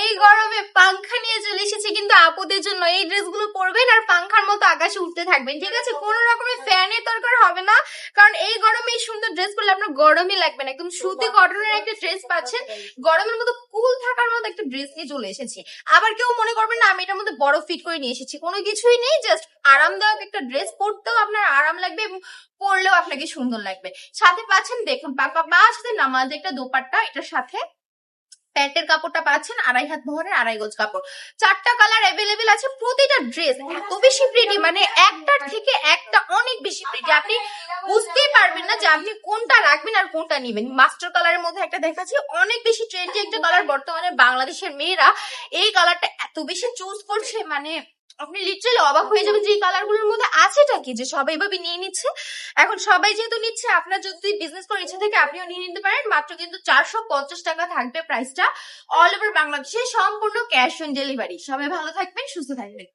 এই গরমে পাংখা নিয়ে চলে এসেছি কিন্তু আপুদের জন্য। এই ড্রেসগুলো পরবেন আর পাংখার মতো আকাশে উঠতে থাকবেন, ঠিক আছে? কোনো রকমের ফ্যানের দরকার হবে না, কারণ এই গরমে এই সুন্দর ড্রেস পরলে আপনার গরমই লাগবে না। একদম সুতি কটনের একটা ড্রেস পাচ্ছেন, গরমের মতো কুল থাকার মতো একটা ড্রেস নিয়ে চলে এসেছি। আবার কেউ মনে করবেন না আমি এটার মধ্যে বড় ফিট করে নিয়ে এসেছি, কোনো কিছুই নেই। জাস্ট আরামদায়ক একটা ড্রেস, পরতেও আপনার আরাম লাগবে এবং পরলেও আপনাকে সুন্দর লাগবে। সাথে পাচ্ছেন দেখুন সাথে নামাজ একটা দোপাট্টা, এটার সাথে প্যান্টের কাপড়টা পাচ্ছেন 2.5 হাত বহরের 2.5 গজ কাপড়। 4টা কালার অ্যাভেলেবেল আছে। প্রতিটা ড্রেস এত বেশি প্রিটি, মানে একটার থেকে একটা অনেক বেশি প্রিটি। আপনি বুঝতেই পারবেন না যে আপনি কোনটা রাখবেন আর কোনটা নিবেন। মাস্টার কালারের মধ্যে একটা দেখাচ্ছি, অনেক বেশি ট্রেন্ডি একটা কালার। বর্তমানে বাংলাদেশের মেয়েরা এই কালারটা এত বেশি চুজ করছে, মানে আপনি লিটারালি অবাক হয়ে যাবেন যে এই কালারগুলোর মধ্যে আছেটা কি, যে সবাই এভাবে নিয়ে নিচ্ছে। এখন সবাই যেহেতু নিচ্ছে, আপনার যদি বিজনেস করার ইচ্ছা থাকে আপনিও নিয়ে নিতে পারেন। মাত্র কিন্তু 450 টাকা থাকবে প্রাইসটা। অল ওভার বাংলাদেশে সম্পূর্ণ ক্যাশ অন ডেলিভারি। সবাই ভালো থাকবেন, সুস্থ থাকবেন।